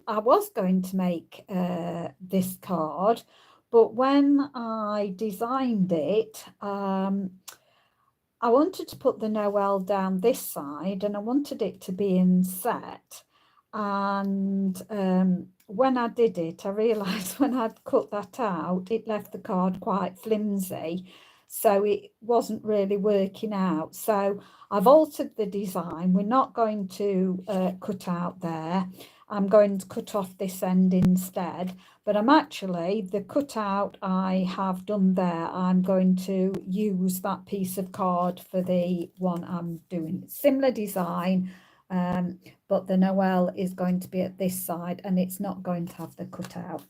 I was going to make this card, but when I designed it, I wanted to put the Noel down this side and I wanted it to be inset. And when I did it, I realised when I'd cut that out, it left the card quite flimsy. So it wasn't really working out. So I've altered the design. We're not going to cut out there. I'm going to cut off this end instead. But I'm actually, the cutout I have done there, I'm going to use that piece of card for the one I'm doing. Similar design, but the Noel is going to be at this side and it's not going to have the cutout.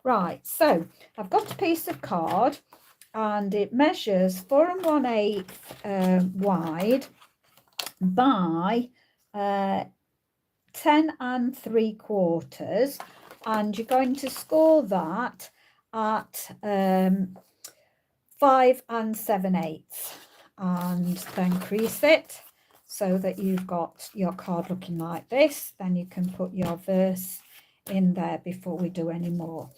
Right, so I've got a piece of card and it measures 4 1/8 wide by 10 3/4, and you're going to score that at 5 7/8, and then crease it so that you've got your card looking like this. Then you can put your verse in there before we do any more.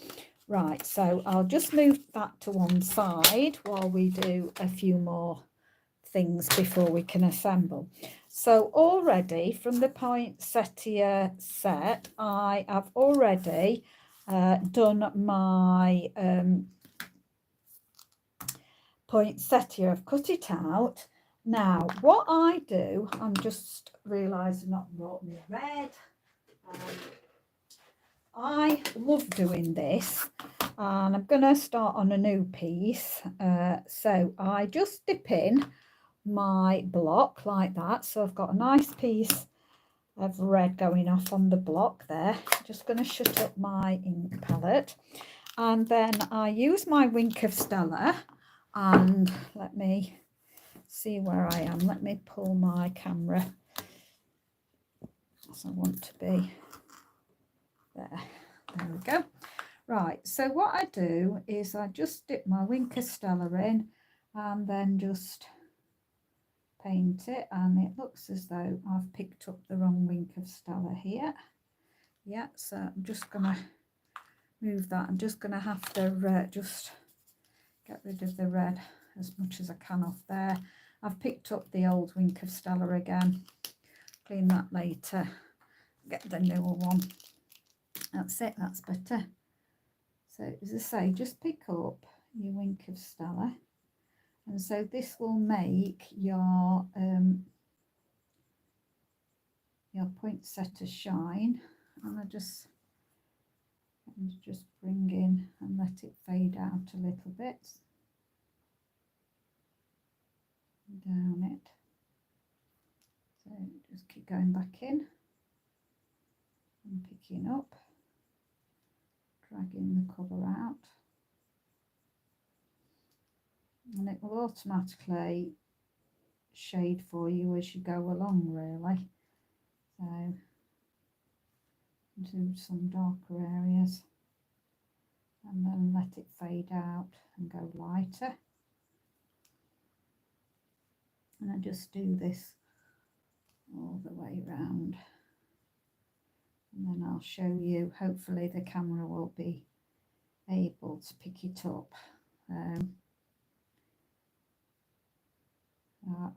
Right, so I'll just move that to one side while we do a few more things before we can assemble. So already from the poinsettia set, I have already done my poinsettia. I've cut it out. Now what I do, I'm just realising I've not brought me red. I love doing this, and I'm going to start on a new piece. So I just dip in my block like that. So I've got a nice piece of red going off on the block there. Just going to shut up my ink palette, and then I use my Wink of Stella, and let me see where I am. Let me pull my camera as I want to be. There we go. Right, so what I do is I just dip my Wink of Stella in and then just paint it, and it looks as though I've picked up the wrong Wink of Stella here. Yeah, so I'm just gonna move that. I'm just gonna have to just get rid of the red as much as I can off there. I've picked up the old Wink of Stella again. Clean that later, get the newer one. That's it, that's better. So as I say, just pick up your Wink of Stella, and so this will make your poinsettia shine. And I just bring in and let it fade out a little bit down it. So just keep going back in and picking up, dragging the colour out, and it will automatically shade for you as you go along, really. So do some darker areas and then let it fade out and go lighter. And I just do this all the way round, and then I'll show you. Hopefully the camera will be able to pick it up.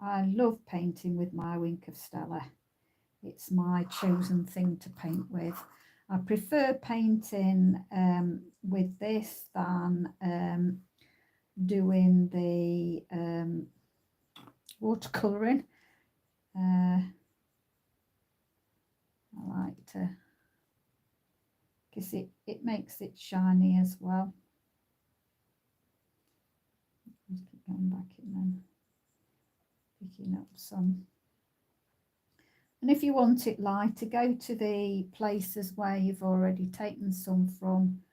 I love painting with my Wink of Stella. It's my chosen thing to paint with. I prefer painting with this than doing the watercolouring. I like to, because it makes it shiny as well. Just keep going back in then, picking up some. And if you want it lighter, go to the places where you've already taken some from,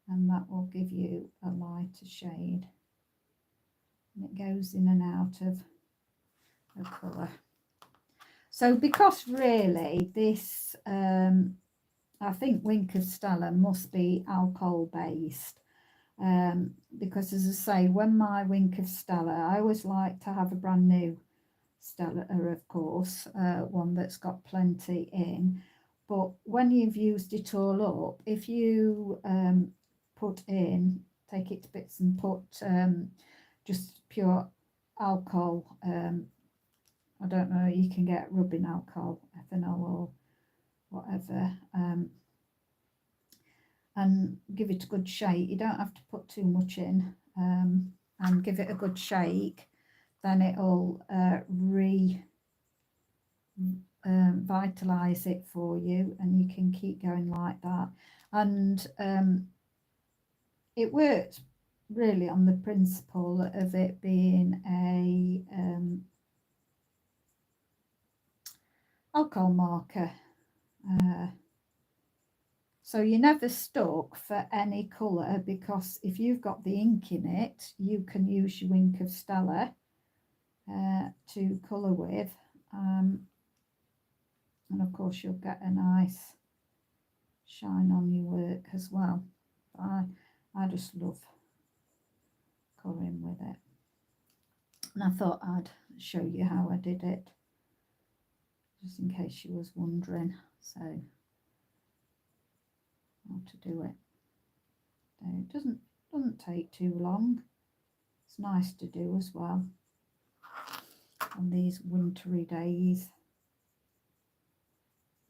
and that will give you a lighter shade. And it goes in and out of the colour. So because really this, I think Wink of Stella must be alcohol based, because as I say, when my Wink of Stella, I always like to have a brand new Stella, of course, one that's got plenty in. but when you've used it all up, if you take it to bits and put just pure alcohol, I don't know, you can get rubbing alcohol, ethanol or whatever, and give it a good shake. You don't have to put too much in, and give it a good shake, then it'll vitalize it for you, and you can keep going like that. And it works really on the principle of it being a alcohol marker, so you're never stuck for any colour, because if you've got the ink in it, you can use your ink of Stella to colour with, and of course you'll get a nice shine on your work as well. I just love colouring with it, and I thought I'd show you how I did it, just in case you was wondering. So how to do it. So it doesn't take too long. It's nice to do as well on these wintry days.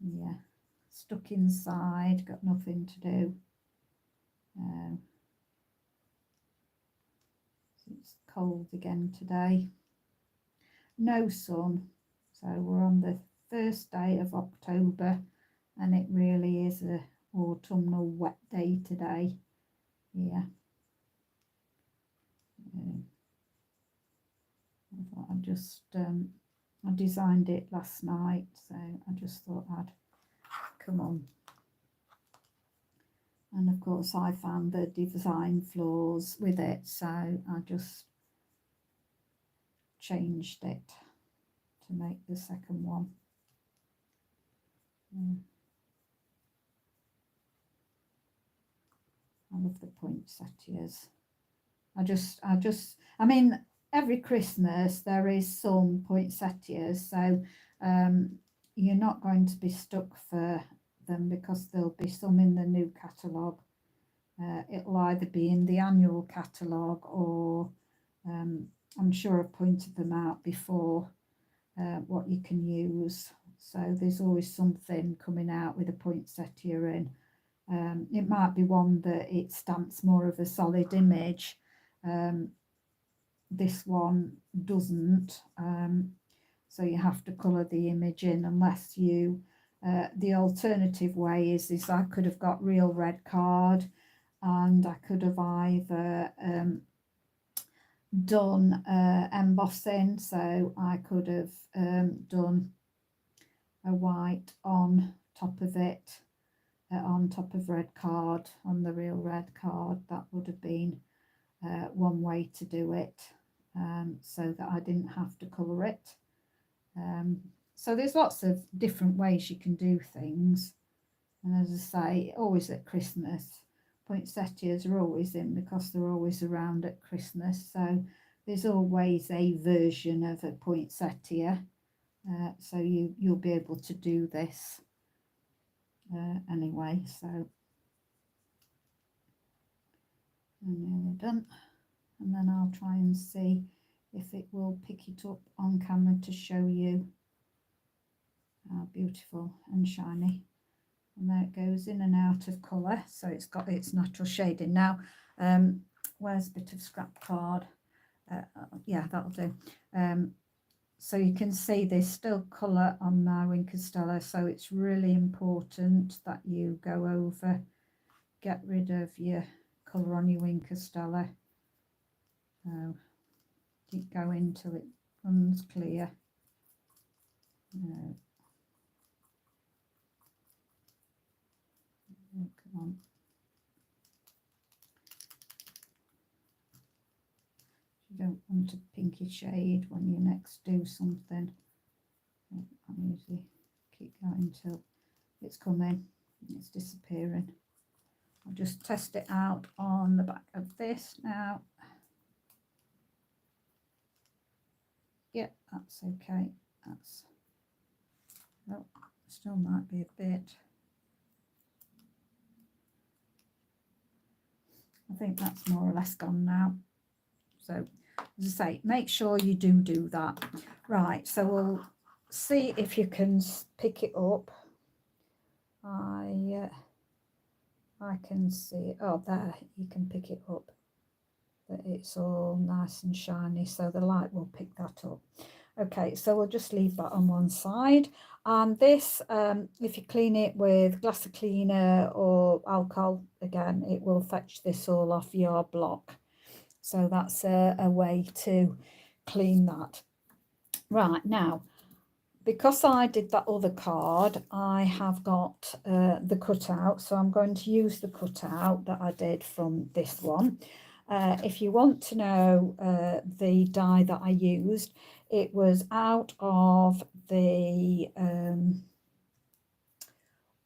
Yeah, stuck inside, got nothing to do. It's cold again today. No sun, so we're on the first day of October, and it really is a autumnal wet day today. Yeah. I thought I'd just I designed it last night, so I just thought I'd come on. And of course I found the design flaws with it, so I just changed it to make the second one. I love the poinsettias. I mean, every Christmas there is some poinsettias, so you're not going to be stuck for them, because there'll be some in the new catalogue. It'll either be in the annual catalogue, or I'm sure I've pointed them out before, what you can use. So there's always something coming out with a poinsettia in. It might be one that it stamps more of a solid image. This one doesn't, so you have to colour the image in, unless you the alternative way is I could have got real red card, and I could have either done embossing, so I could have done a white on top of it, on top of red card, on the real red card. That would have been one way to do it, so that I didn't have to colour it. So there's lots of different ways you can do things, and as I say, always at Christmas, poinsettias are always in, because they're always around at Christmas, so there's always a version of a poinsettia, so you'll be able to do this anyway. So I'm nearly done, and then I'll try and see if it will pick it up on camera to show you how beautiful and shiny. And there it goes, in and out of colour, so it's got its natural shading. Now where's a bit of scrap card? Yeah, that'll do. So you can see there's still colour on my Wink of Stella, so it's really important that you go over, get rid of your colour on your Wink of Stella. Keep going till it runs clear. Come on. You don't want a pinky shade when you next do something. I usually keep going till it's coming, it's disappearing. I'll just test it out on the back of this now. Yep, that's okay. That's, oh, still might be a bit. I think that's more or less gone now. So as I say, make sure you do that. Right, so we'll see if you can pick it up. I can see, oh there, you can pick it up, that it's all nice and shiny, so the light will pick that up. Okay, so we'll just leave that on one side. And this, if you clean it with glass cleaner or alcohol, again, it will fetch this all off your block. So that's a way to clean that. Right, now, because I did that other card, I have got the cutout, so I'm going to use the cutout that I did from this one. If you want to know the die that I used, it was out of the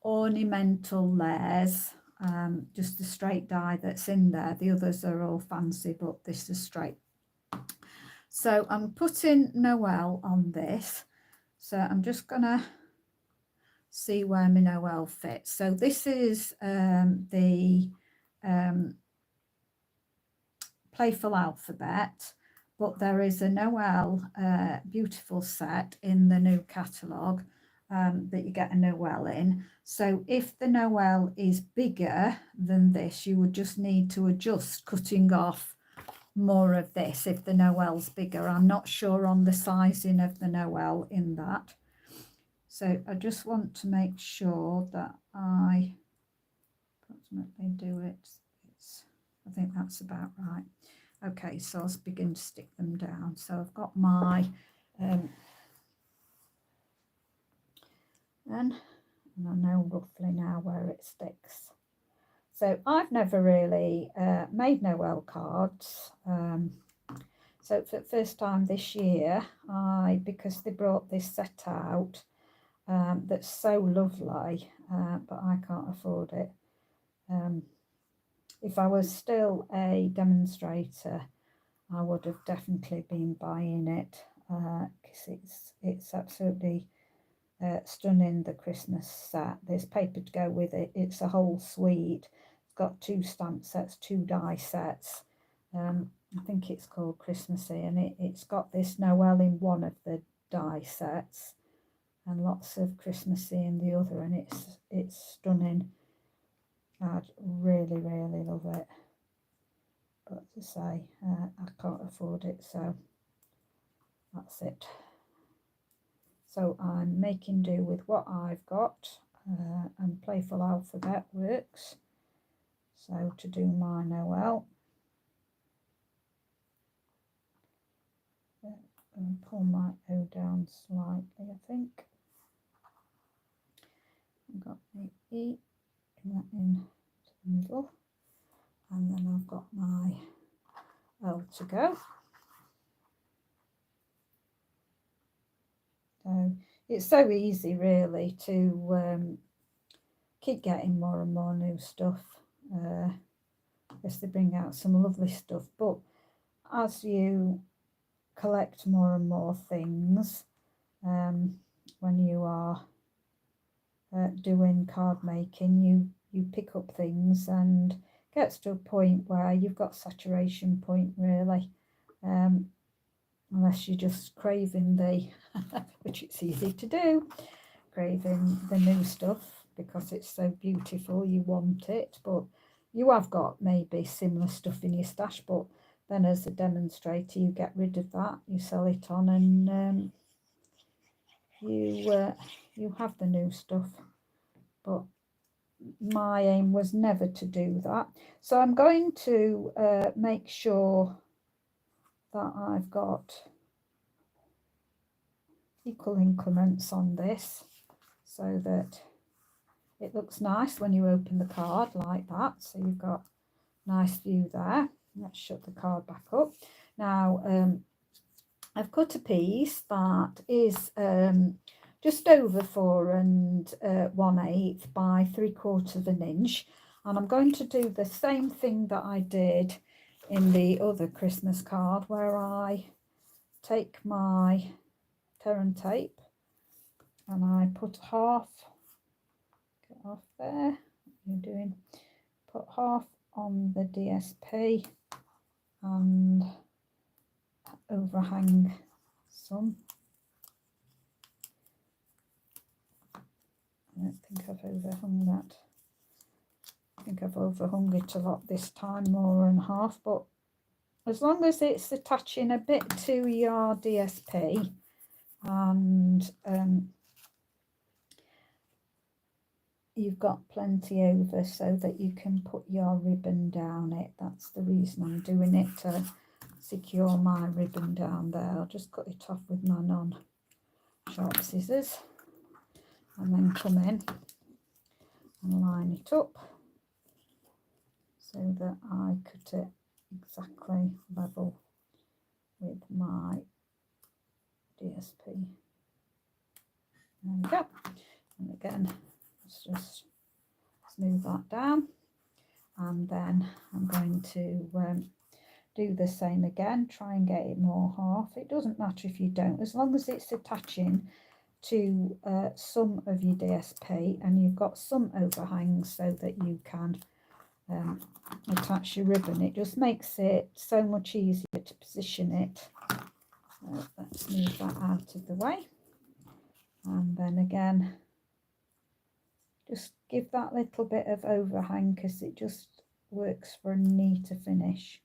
ornamental layers, just the straight die that's in there. The others are all fancy, but this is straight. So I'm putting Noel on this. So I'm just gonna see where my Noel fits. So this is the Playful Alphabet, but there is a Noel beautiful set in the new catalogue that you get a Noel in. So if the Noel is bigger than this, you would just need to adjust cutting off more of this if the Noel's bigger. I'm not sure on the sizing of the Noel in that. So I just want to make sure that I approximately do it. I think that's about right. Okay, so I'll begin to stick them down. So I've got my and I know roughly now where it sticks. So I've never really made Noel cards. So for the first time this year, because they brought this set out that's so lovely, but I can't afford it. If I was still a demonstrator, I would have definitely been buying it, because it's absolutely stunning, the Christmas set. There's paper to go with it. It's a whole suite. It's got 2 stamp sets, 2 die sets. I think it's called Christmassy, and it's got this Noel in one of the die sets and lots of Christmassy in the other, and it's stunning. I'd really, really love it. But to say, I can't afford it, so that's it. So I'm making do with what I've got, and Playful Alphabet works. So to do my Noel, and pull my O down slightly, I think. I've got the E, bring that in to the middle, and then I've got my L to go. So it's so easy really to keep getting more and more new stuff. Yes, they bring out some lovely stuff, but as you collect more and more things, when you are doing card making, you pick up things, and gets to a point where you've got saturation point really, unless you're just craving the which it's easy to do, craving the new stuff because it's so beautiful, you want it, but you have got maybe similar stuff in your stash, but then as a demonstrator you get rid of that, you sell it on, and you have the new stuff. But my aim was never to do that. So I'm going to make sure that I've got equal increments on this so that it looks nice when you open the card like that. So you've got nice view there. Let's shut the card back up. Now I've cut a piece that is just over 4 1/8 by 3/4 of an inch, and I'm going to do the same thing that I did in the other Christmas card, where I take my tear and tape and I put half, get off there, what are you doing, put half on the DSP and overhang some. I don't think I've overhung that. I think I've overhung it a lot this time, more than half, but as long as it's attaching a bit to your DSP and you've got plenty over so that you can put your ribbon down it. That's the reason I'm doing it, to secure my ribbon down there. I'll just cut it off with my non-sharp scissors and then come in and line it up so that I cut it exactly level with my DSP. There we go. And again, let's just smooth that down, and then I'm going to do the same again, try and get it more half. It doesn't matter if you don't, as long as it's attaching to some of your DSP and you've got some overhangs so that you can attach your ribbon. It just makes it so much easier to position it. So let's move that out of the way, and then again just give that little bit of overhang because it just works for a neater finish.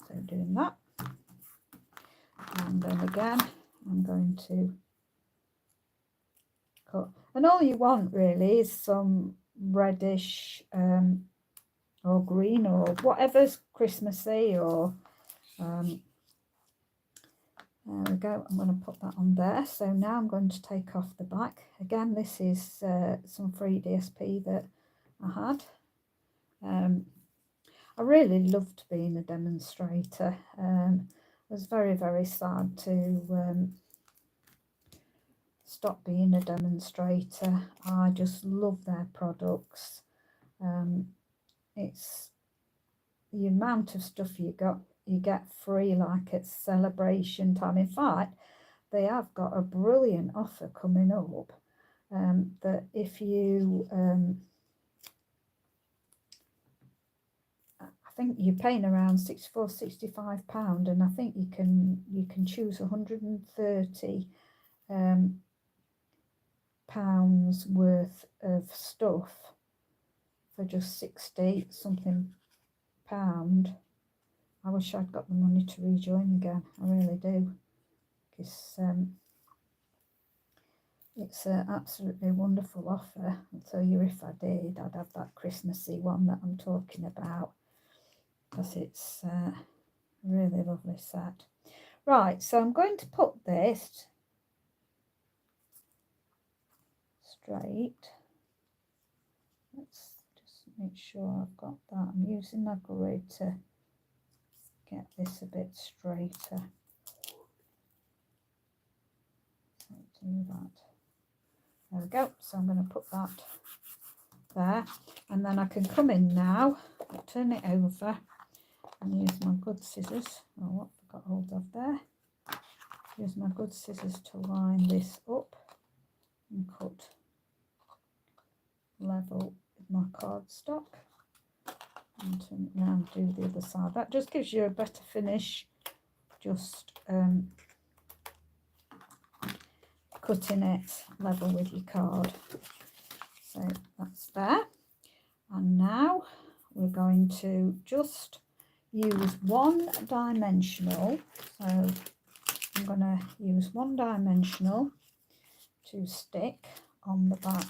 So doing that, and then again I'm going to cut, and all you want really is some reddish or green or whatever's Christmassy, or there we go. I'm going to put that on there. So now I'm going to take off the back. Again, this is some free DSP that I had. I really loved being a demonstrator. I was very, very sad to stop being a demonstrator. I just love their products. It's the amount of stuff you get free, like at celebration time. In fact, they have got a brilliant offer coming up that if you I think you're paying around £64–65, and I think you can choose 130 pounds worth of stuff for just 60 something pound. I wish I'd got the money to rejoin again. I really do, because it's an absolutely wonderful offer. I'll tell you, if I did, I'd have that Christmassy one that I'm talking about, because it's a really lovely set. Right, so I'm going to put this straight. Let's just make sure I've got that. I'm using my grid to get this a bit straighter. So do that. There we go. So I'm going to put that there, and then I can come in now, turn it over, and use my good scissors. Oh, what I got hold of there. Use my good scissors to line this up and cut level with my cardstock, and turn it around, do the other side. That just gives you a better finish, just cutting it level with your card. So that's there, and now we're going to just use one dimensional. So I'm going to use one dimensional to stick on the back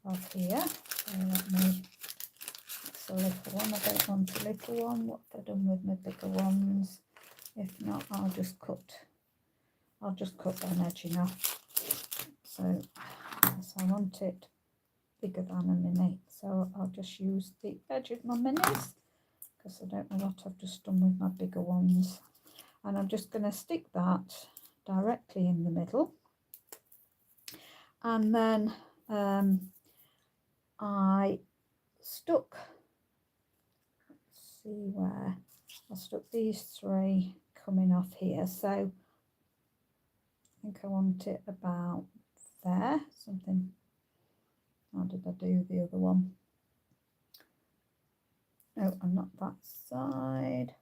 of here. So let me, it's a little one, I don't want a little one. What have I done with my bigger ones? If not, I'll just cut an edging off. So yes, I want it bigger than a mini, so I'll just use the edge of my minis, because I don't know what I've just done with my bigger ones. And I'm just going to stick that directly in the middle, and then I stuck, let's see where, I stuck these three coming off here. So I think I want it about there, something. How did I do the other one? No, I'm not that side.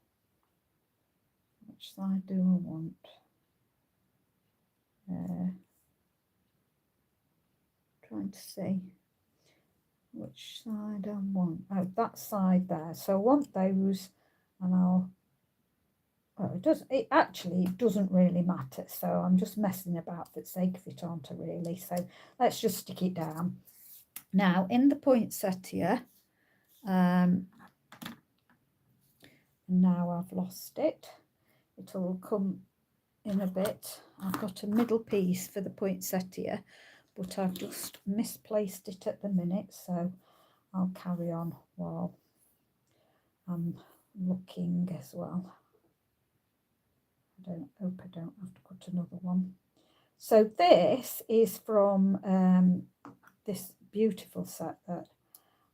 Which side do I want? Trying to see which side I want. Oh, that side there. So I want those, and I'll. Oh, it actually doesn't really matter. So I'm just messing about for the sake of it, aren't I, really? So let's just stick it down. Now in the poinsettia, now I've lost it. It'll come in a bit. I've got a middle piece for the poinsettia, but I've just misplaced it at the minute, so I'll carry on while I'm looking as well. I hope I don't have to put another one. So this is from this beautiful set that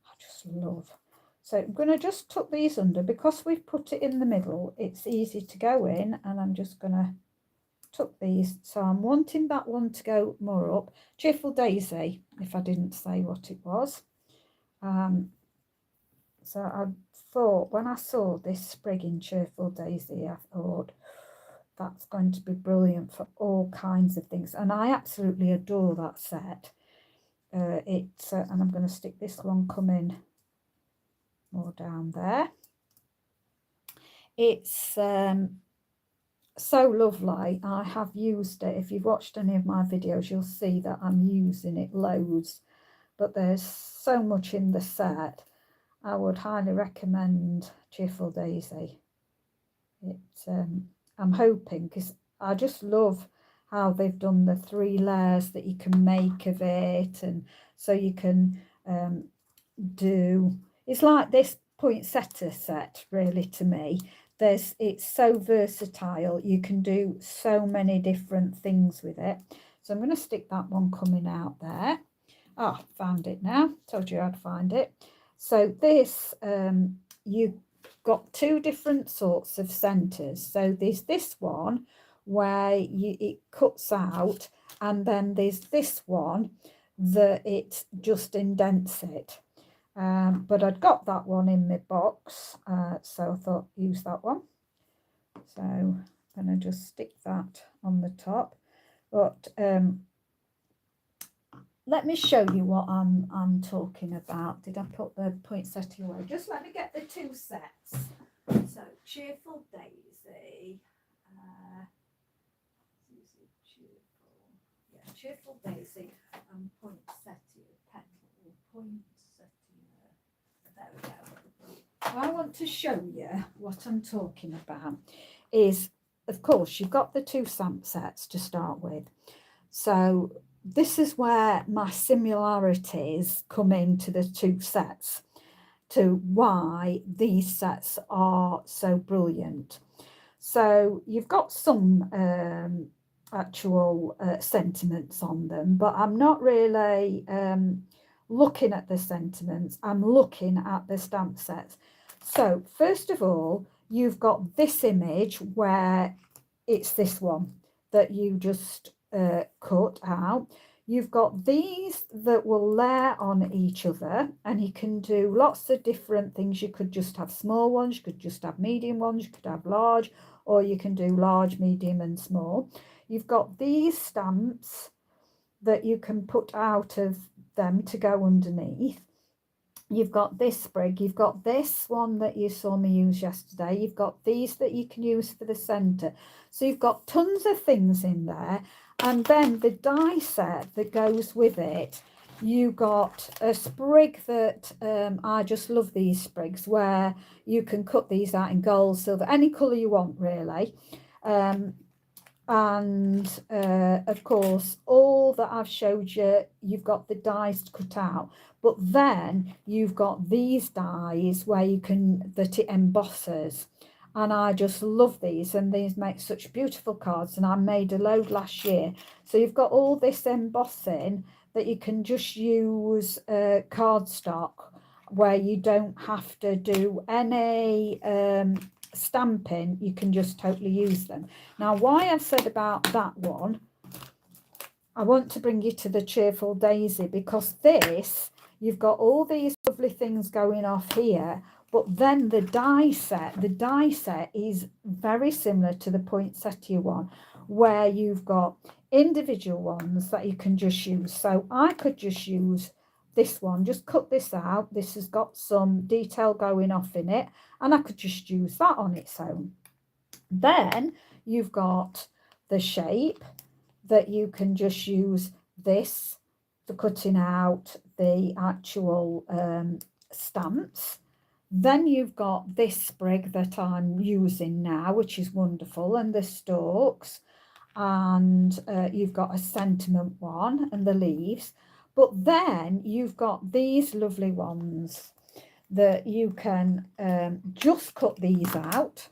I just love. So I'm going to just tuck these under. Because we've put it in the middle, it's easy to go in, and I'm just going to tuck these. So I'm wanting that one to go more up. Cheerful Daisy, if I didn't say what it was. So I thought, when I saw this sprig in Cheerful Daisy, I thought that's going to be brilliant for all kinds of things, and I absolutely adore that set. And I'm going to stick this one coming more down there. It's so lovely. I have used it. If you've watched any of my videos, you'll see that I'm using it loads, but there's so much in the set. I would highly recommend Cheerful Daisy. I'm hoping, because I just love how they've done the 3 layers that you can make of it, and so you can it's like this poinsettia set, really, to me. It's so versatile. You can do so many different things with it. So I'm going to stick that one coming out there. Ah, found it now. Told you I'd find it. So this, you've got 2 different sorts of centres. So there's this one where it cuts out, and then there's this one that it just indents it. But I'd got that one in my box, so I thought use that one. So I'm going to just stick that on the top. But let me show you what I'm talking about. Did I put the poinsettia away? Just let me get the 2 sets. So Cheerful Daisy. Cheerful Daisy and poinsettia petal. Poinsettia. There we go. I want to show you what I'm talking about. Is, of course, you've got the 2 stamp sets to start with. So this is where my similarities come into the 2 sets, to why these sets are so brilliant. So you've got some actual sentiments on them, but I'm not really looking at the sentiments. I'm looking at the stamp sets. So first of all, you've got this image where it's this one that you just cut out. You've got these that will layer on each other, and you can do lots of different things. You could just have small ones, you could just have medium ones, you could have large, or you can do large, medium and small. You've got these stamps that you can put out of them to go underneath. You've got this sprig, you've got this one that you saw me use yesterday, you've got these that you can use for the centre. So you've got tons of things in there. And then the die set that goes with it, you got a sprig that I just love these sprigs, where you can cut these out in gold, silver, any colour you want, really. Of course, all that I've showed you, you've got the dies cut out, but then you've got these dies where you can, that it embosses, and I just love these, and these make such beautiful cards, and I made a load last year. So you've got all this embossing that you can just use cardstock, where you don't have to do any stamping. You can just totally use them. Now, why I've said about that one, I want to bring you to the Cheerful Daisy, because this, you've got all these lovely things going off here, But then the die set is very similar to the poinsettia one, where you've got individual ones that you can just use. So I could just use this one, just cut this out. This has got some detail going off in it, and I could just use that on its own. Then you've got the shape that you can just use this for cutting out the actual stamps. Then you've got this sprig that I'm using now, which is wonderful, and the stalks, and you've got a sentiment one and the leaves. But then you've got these lovely ones that you can just cut these out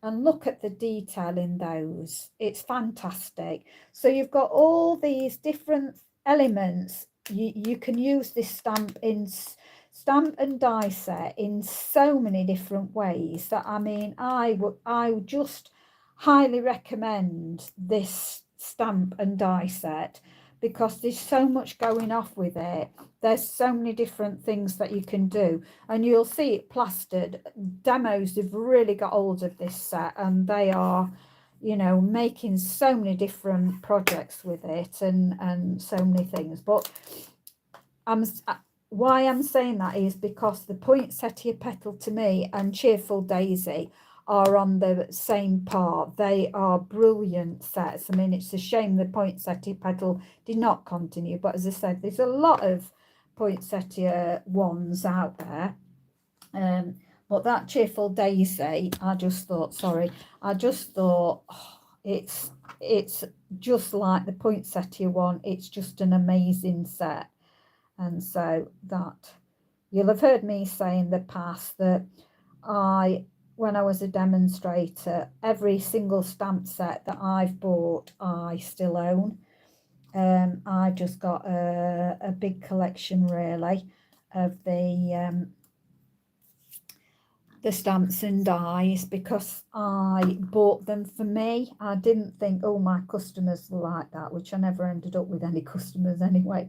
and look at the detail in those. It's fantastic. So you've got all these different elements. You can use this stamp and die set in so many different ways that, I mean, I would just highly recommend this stamp and die set, because there's so much going off with it. There's so many different things that you can do, and you'll see it plastered. Demos have really got hold of this set, and they are, you know, making so many different projects with it, and so many things. But why I'm saying that is because the poinsettia petal to me and cheerful daisy are on the same part. They are brilliant sets. I mean, it's a shame the poinsettia petal did not continue, but as I said, there's a lot of poinsettia ones out there. But that cheerful daisy, I just thought oh, it's just like the poinsettia one. It's just an amazing set. And so that, you'll have heard me say in the past that when I was a demonstrator, every single stamp set that I've bought, I still own. I just got a big collection, really, of the stamps and dies, because I bought them for me. I didn't think, oh, my customers will like that, which I never ended up with any customers anyway.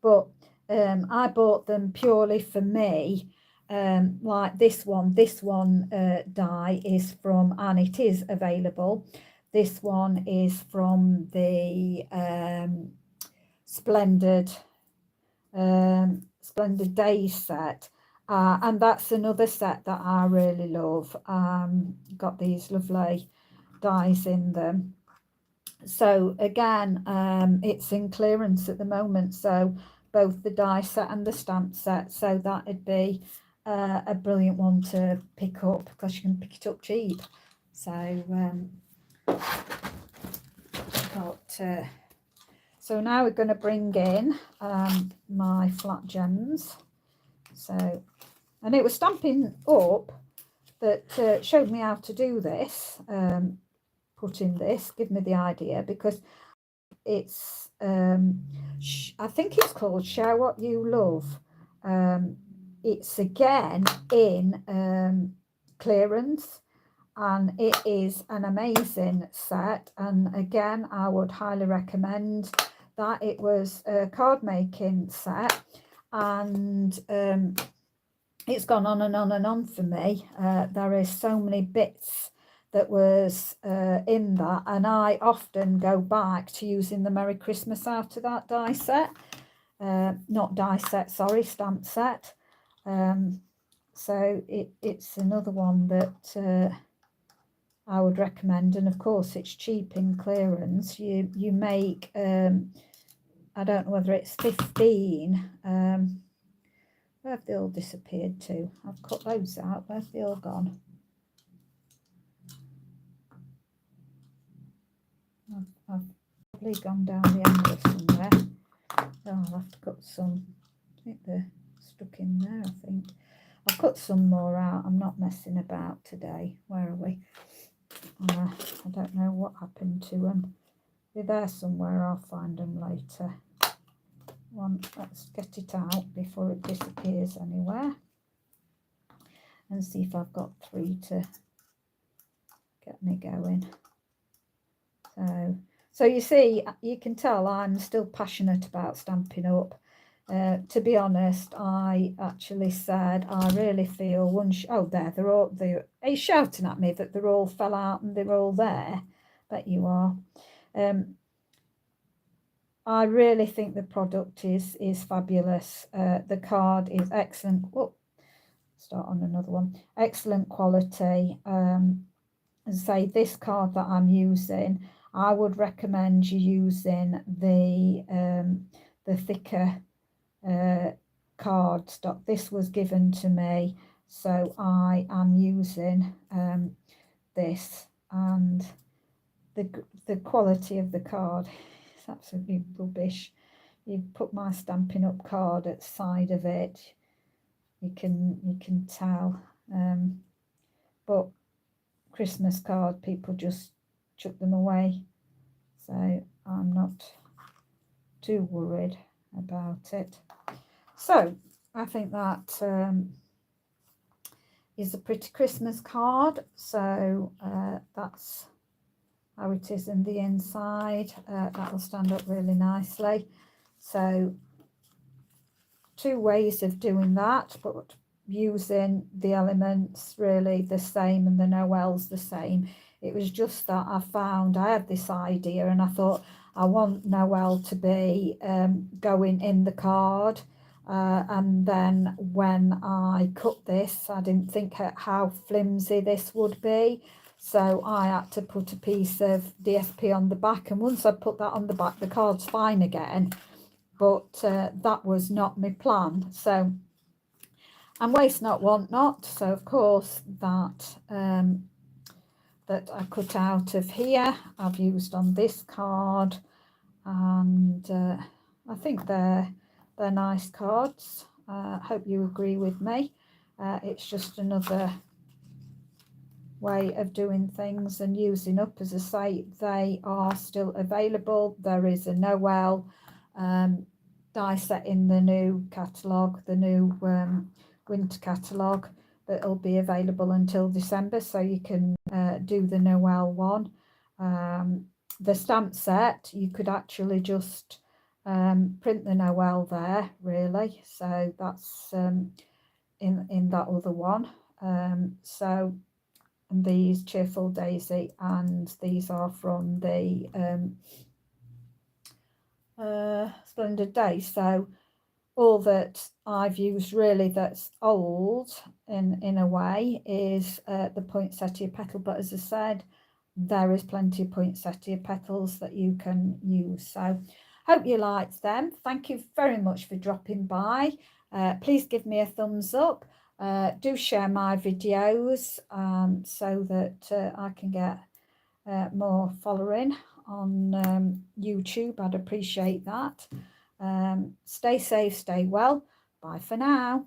But I bought them purely for me. Like this one die is from, and it is available. This one is from the Splendid Days set, and that's another set that I really love. Got these lovely dies in them. So again, it's in clearance at the moment, so both the die set and the stamp set, so that'd be a brilliant one to pick up, because you can pick it up cheap. So so now we're going to bring in my flat gems. So, and it was Stampin' Up that showed me how to do this, put in this, give me the idea, because it's I think it's called Share What You Love. It's again in clearance, and it is an amazing set, and again I would highly recommend that. It was a card making set, and it's gone on and on and on for me. There is so many bits that was in that, and I often go back to using the Merry Christmas out of that die set. Not die set, sorry, stamp set. So it's another one that I would recommend, and of course it's cheap in clearance. You make I don't know whether it's 15. Where have they all disappeared to? I've cut those out. Where's they all gone? I've probably gone down the angle somewhere. Oh, I'll have to cut some. I think they're stuck in there, I think. I'll cut some more out. I'm not messing about today. Where are we? I don't know what happened to them. They're there somewhere. I'll find them later. Let's get it out before it disappears anywhere, and see if I've got 3 to get me going. So you see, you can tell I'm still passionate about Stampin' Up. To be honest, I actually said I really feel oh, there they're all there. He's shouting at me that they're all fell out and they're all there. Bet you are. I really think the product is fabulous. The card is excellent. Oh, start on another one. Excellent quality. As I say, this card that I'm using, I would recommend you using the thicker card stock. This was given to me, so I am using this, and the quality of the card is absolutely rubbish. You put my Stampin' Up card at the side of it, you can tell, but Christmas card, people just chuck them away, so I'm not too worried about it. So I think that is a pretty Christmas card. So that's how it is in the inside. That'll stand up really nicely. So 2 ways of doing that, but using the elements really the same and the Noel's the same. It was just that I had this idea and I thought I want Noel to be going in the card, and then when I cut this, I didn't think how flimsy this would be, so I had to put a piece of DSP on the back, and once I put that on the back, the card's fine again. But that was not my plan. So and waste not, want not. So of course that that I cut out of here, I've used on this card, and I think they're nice cards. Hope you agree with me. It's just another way of doing things and using up. As I say, they are still available. There is a Noel die set in the new catalogue, the new winter catalogue, that'll be available until December, so you can do the Noel one. The stamp set, you could actually just print the Noel there, really, so that's in that other one. So, and these Cheerful Daisy, and these are from the Splendid Day. So all that I've used really that's old in a way is the poinsettia petal, but as I said, there is plenty of poinsettia petals that you can use. So hope you liked them. Thank you very much for dropping by. Please give me a thumbs up. Do share my videos so that I can get more following on YouTube. I'd appreciate that. Stay safe, stay well. Bye for now.